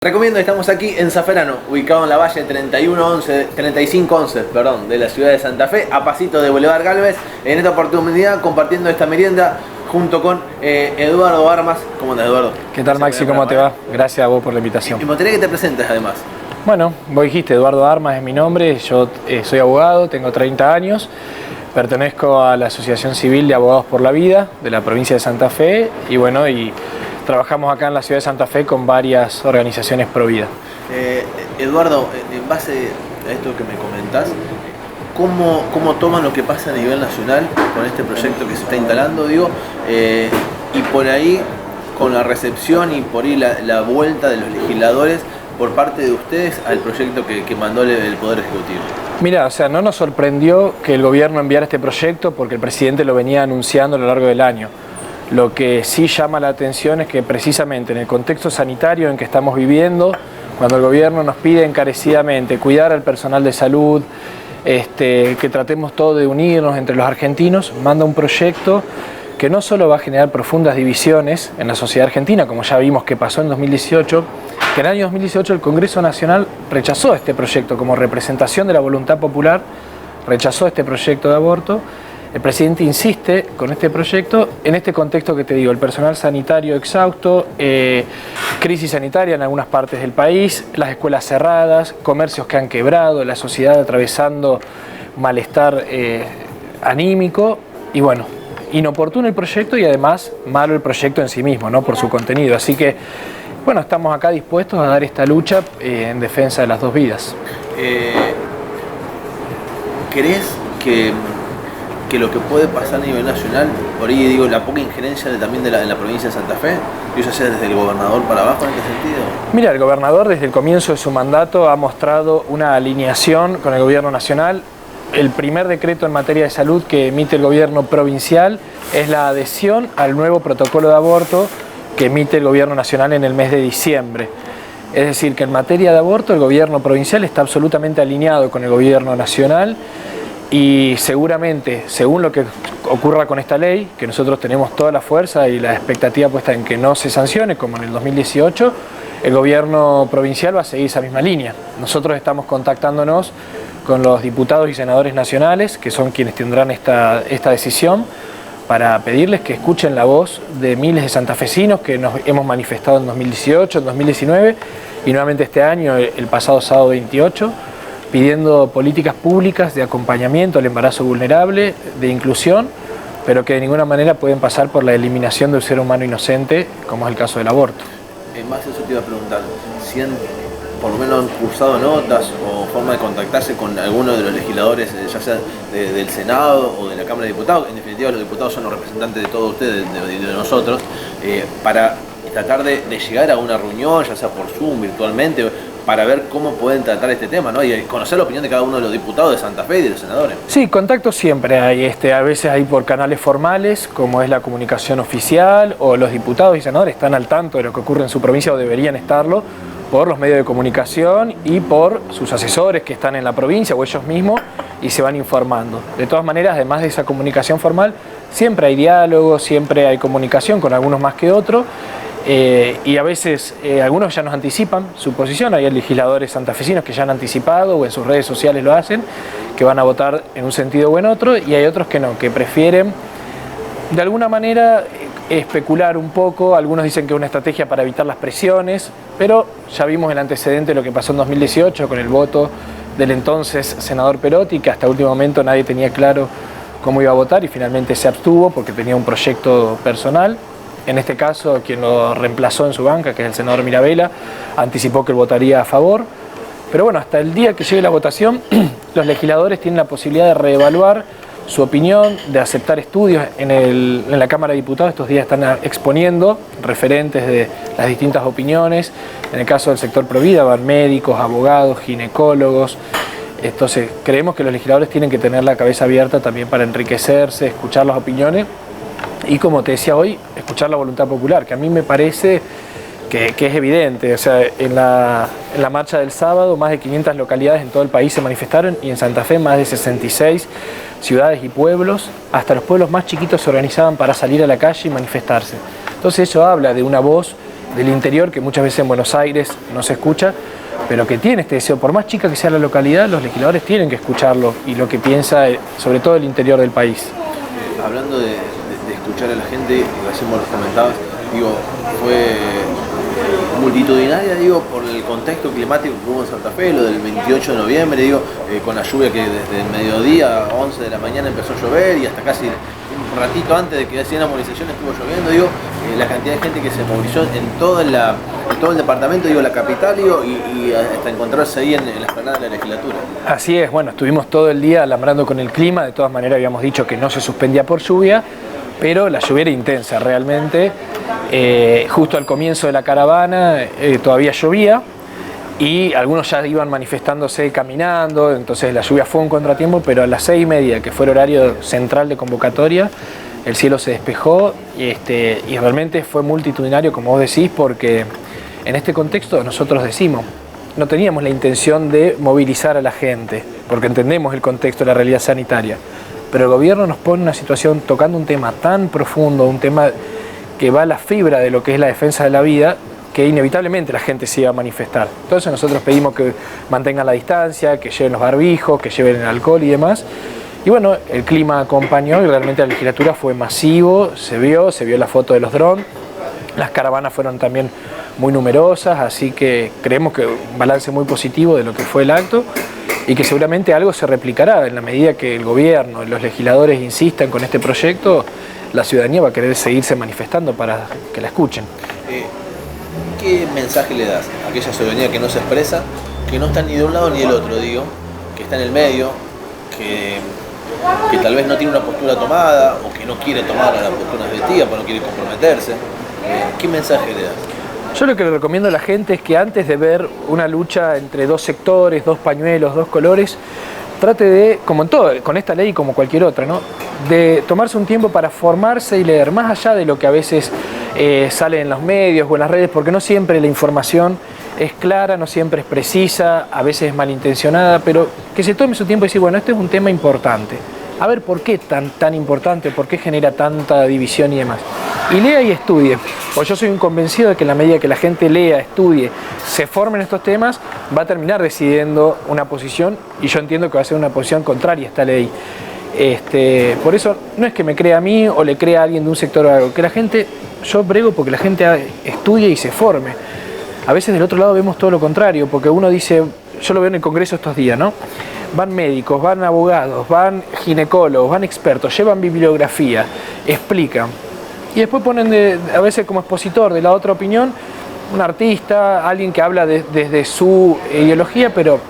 Recomiendo, estamos aquí en Zafferano, ubicado en la Valle 3511, de la ciudad de Santa Fe, a pasito de Boulevard Gálvez, en esta oportunidad compartiendo esta merienda junto con Eduardo Armas. ¿Cómo andas, Eduardo? ¿Qué tal, Maxi? ¿Cómo te va? Gracias a vos por la invitación. Y me gustaría que te presentes además. Bueno, vos dijiste, Eduardo Armas es mi nombre, yo soy abogado, tengo 30 años, pertenezco a la Asociación Civil de Abogados por la Vida de la provincia de Santa Fe y trabajamos acá en la ciudad de Santa Fe con varias organizaciones pro vida. Eduardo, en base a esto que me comentás, ¿cómo toman lo que pasa a nivel nacional con este proyecto que se está instalando, y por ahí con la recepción y por ahí la vuelta de los legisladores por parte de ustedes al proyecto que mandó el Poder Ejecutivo? Mira, no nos sorprendió que el gobierno enviara este proyecto porque el presidente lo venía anunciando a lo largo del año. Lo que sí llama la atención es que precisamente en el contexto sanitario en que estamos viviendo, cuando el gobierno nos pide encarecidamente cuidar al personal de salud, que tratemos todo de unirnos entre los argentinos, manda un proyecto que no solo va a generar profundas divisiones en la sociedad argentina, como ya vimos que pasó en 2018, que en el año 2018 el Congreso Nacional rechazó este proyecto como representación de la voluntad popular, rechazó este proyecto de aborto. El presidente insiste con este proyecto en este contexto que te digo, el personal sanitario exhausto, crisis sanitaria en algunas partes del país, las escuelas cerradas, comercios que han quebrado, la sociedad atravesando malestar anímico y bueno, inoportuno el proyecto y además malo el proyecto en sí mismo, ¿no? Por su contenido. Así que bueno, estamos acá dispuestos a dar esta lucha en defensa de las dos vidas. ¿Crees que lo que puede pasar a nivel nacional, por ahí la poca injerencia también en la provincia de Santa Fe, y eso sea desde el gobernador para abajo en este sentido? Mira, el gobernador desde el comienzo de su mandato ha mostrado una alineación con el gobierno nacional. El primer decreto en materia de salud que emite el gobierno provincial es la adhesión al nuevo protocolo de aborto que emite el gobierno nacional en el mes de diciembre. Es decir, que en materia de aborto el gobierno provincial está absolutamente alineado con el gobierno nacional. Y seguramente, según lo que ocurra con esta ley, que nosotros tenemos toda la fuerza y la expectativa puesta en que no se sancione, como en el 2018, el gobierno provincial va a seguir esa misma línea. Nosotros estamos contactándonos con los diputados y senadores nacionales, que son quienes tendrán esta decisión, para pedirles que escuchen la voz de miles de santafesinos que nos hemos manifestado en 2018, en 2019 y nuevamente este año, el pasado sábado 28, pidiendo políticas públicas de acompañamiento al embarazo vulnerable, de inclusión, pero que de ninguna manera pueden pasar por la eliminación de un ser humano inocente, como es el caso del aborto. En base a eso te iba a preguntar, si por lo menos han cursado notas o forma de contactarse con alguno de los legisladores, ya sea del Senado o de la Cámara de Diputados, en definitiva los diputados son los representantes de todos ustedes, de nosotros, para tratar de llegar a una reunión, ya sea por Zoom, virtualmente, para ver cómo pueden tratar este tema, ¿no? Y conocer la opinión de cada uno de los diputados de Santa Fe y de los senadores. Sí, contacto siempre hay, a veces hay por canales formales, como es la comunicación oficial, o los diputados y senadores están al tanto de lo que ocurre en su provincia o deberían estarlo, por los medios de comunicación y por sus asesores que están en la provincia o ellos mismos y se van informando. De todas maneras, además de esa comunicación formal, siempre hay diálogo, siempre hay comunicación con algunos más que otros. Y a veces algunos ya nos anticipan su posición, hay legisladores santafesinos que ya han anticipado o en sus redes sociales lo hacen, que van a votar en un sentido o en otro, y hay otros que no, que prefieren de alguna manera especular un poco. Algunos dicen que es una estrategia para evitar las presiones, pero ya vimos el antecedente de lo que pasó en 2018 con el voto del entonces senador Perotti, que hasta último momento nadie tenía claro cómo iba a votar y finalmente se abstuvo porque tenía un proyecto personal. En este caso, quien lo reemplazó en su banca, que es el senador Mirabella, anticipó que él votaría a favor. Pero bueno, hasta el día que llegue la votación, los legisladores tienen la posibilidad de reevaluar su opinión, de aceptar estudios. En la Cámara de Diputados estos días están exponiendo referentes de las distintas opiniones. En el caso del sector Provida van médicos, abogados, ginecólogos. Entonces creemos que los legisladores tienen que tener la cabeza abierta también para enriquecerse, escuchar las opiniones. Y como te decía hoy, escuchar la voluntad popular, que a mí me parece que es evidente. O sea, en la marcha del sábado, más de 500 localidades en todo el país se manifestaron y en Santa Fe más de 66 ciudades y pueblos, hasta los pueblos más chiquitos se organizaban para salir a la calle y manifestarse. Entonces eso habla de una voz del interior, que muchas veces en Buenos Aires no se escucha, pero que tiene este deseo, por más chica que sea la localidad, los legisladores tienen que escucharlo y lo que piensa, sobre todo el interior del país. Hablando de escuchar a la gente, recién vos lo comentabas, digo, fue multitudinaria, digo, por el contexto climático que hubo en Santa Fe, lo del 28 de noviembre, digo, con la lluvia que desde el mediodía, 11 de la mañana empezó a llover y hasta casi un ratito antes de que hacían la movilización estuvo lloviendo, digo, la cantidad de gente que se movilizó en todo el departamento, digo, la capital, digo, y hasta encontrarse ahí en la explanada de la legislatura. Así es, bueno, estuvimos todo el día alambrando con el clima, de todas maneras habíamos dicho que no se suspendía por lluvia, pero la lluvia era intensa realmente. Justo al comienzo de la caravana todavía llovía y algunos ya iban manifestándose caminando, entonces la lluvia fue un contratiempo, pero a las 6:30, que fue el horario central de convocatoria, el cielo se despejó y realmente fue multitudinario, como vos decís, porque en este contexto nosotros decimos, no teníamos la intención de movilizar a la gente, porque entendemos el contexto de la realidad sanitaria, pero el gobierno nos pone en una situación tocando un tema tan profundo, un tema que va a la fibra de lo que es la defensa de la vida, que inevitablemente la gente se iba a manifestar. Entonces nosotros pedimos que mantengan la distancia, que lleven los barbijos, que lleven el alcohol y demás. Y bueno, el clima acompañó y realmente la legislatura fue masivo, se vio la foto de los drones, las caravanas fueron también muy numerosas, así que creemos que un balance muy positivo de lo que fue el acto y que seguramente algo se replicará en la medida que el gobierno y los legisladores insistan con este proyecto, la ciudadanía va a querer seguirse manifestando para que la escuchen. ¿Qué mensaje le das a aquella ciudadanía que no se expresa, que no está ni de un lado ni del otro, digo, que está en el medio, que tal vez no tiene una postura tomada o que no quiere tomar la postura vestida porque no quiere comprometerse? ¿Qué mensaje le das? Yo lo que le recomiendo a la gente es que antes de ver una lucha entre dos sectores, dos pañuelos, dos colores, trate de, como en todo, con esta ley y como cualquier otra, ¿no?, de tomarse un tiempo para formarse y leer, más allá de lo que a veces sale en los medios o en las redes, porque no siempre la información es clara, no siempre es precisa, a veces es malintencionada, pero que se tome su tiempo y decir, bueno, este es un tema importante. A ver, ¿por qué tan importante? ¿Por qué genera tanta división y demás? Y lea y estudie. Pues yo soy un convencido de que en la medida que la gente lea, estudie, se forme en estos temas, va a terminar decidiendo una posición, y yo entiendo que va a ser una posición contraria a esta ley. Por eso no es que me crea a mí o le crea a alguien de un sector o algo, que la gente, yo brego porque la gente estudie y se forme. A veces del otro lado vemos todo lo contrario, porque uno dice, yo lo veo en el Congreso estos días, ¿no? Van médicos, van abogados, van ginecólogos, van expertos, llevan bibliografía, explican. Y después ponen a veces como expositor de la otra opinión, un artista, alguien que habla desde su ideología, pero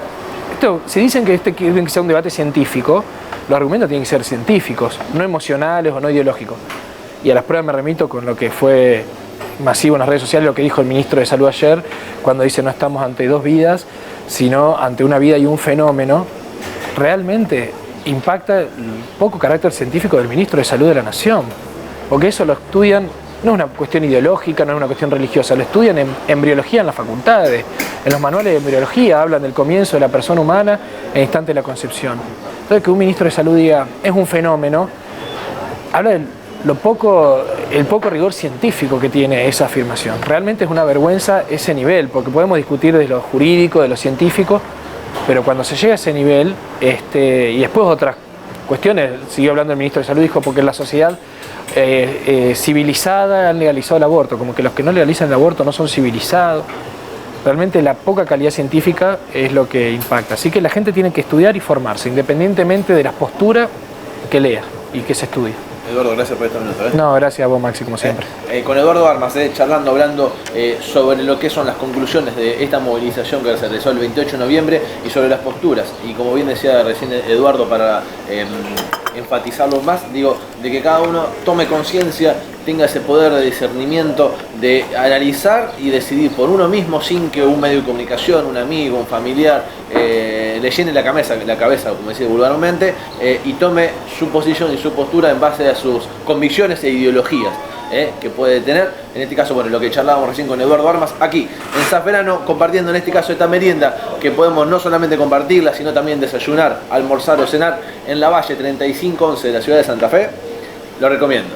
si dicen que quieren que sea un debate científico, los argumentos tienen que ser científicos, no emocionales o no ideológicos. Y a las pruebas me remito con lo que fue masivo en las redes sociales, lo que dijo el ministro de Salud ayer, cuando dice no estamos ante dos vidas, sino ante una vida y un fenómeno. Realmente impacta el poco carácter científico del ministro de Salud de la Nación, porque eso lo estudian, no es una cuestión ideológica, no es una cuestión religiosa, lo estudian en embriología en las facultades, en los manuales de embriología hablan del comienzo de la persona humana en el instante de la concepción. Entonces que un ministro de Salud diga es un fenómeno, habla del el poco rigor científico que tiene esa afirmación. Realmente es una vergüenza ese nivel, porque podemos discutir de lo jurídico, de lo científico, pero cuando se llega a ese nivel, y después otras cuestiones, siguió hablando el ministro de Salud, dijo porque en la sociedad civilizada han legalizado el aborto, como que los que no legalizan el aborto no son civilizados. Realmente la poca calidad científica es lo que impacta. Así que la gente tiene que estudiar y formarse, independientemente de las posturas que lea y que se estudie. Eduardo, gracias por estos minutos. No, gracias a vos, Maxi, como siempre. Con Eduardo Armas, charlando, hablando sobre lo que son las conclusiones de esta movilización que se realizó el 28 de noviembre y sobre las posturas. Y como bien decía recién Eduardo, para enfatizarlo más, digo, de que cada uno tome conciencia, tenga ese poder de discernimiento, de analizar y decidir por uno mismo sin que un medio de comunicación, un amigo, un familiar, le llene la cabeza, como decía vulgarmente, y tome su posición y su postura en base a sus convicciones e ideologías que puede tener. En este caso, bueno, lo que charlábamos recién con Eduardo Armas, aquí en Zafferano, compartiendo en este caso esta merienda, que podemos no solamente compartirla, sino también desayunar, almorzar o cenar en la Valle 3511 de la ciudad de Santa Fe. Lo recomiendo.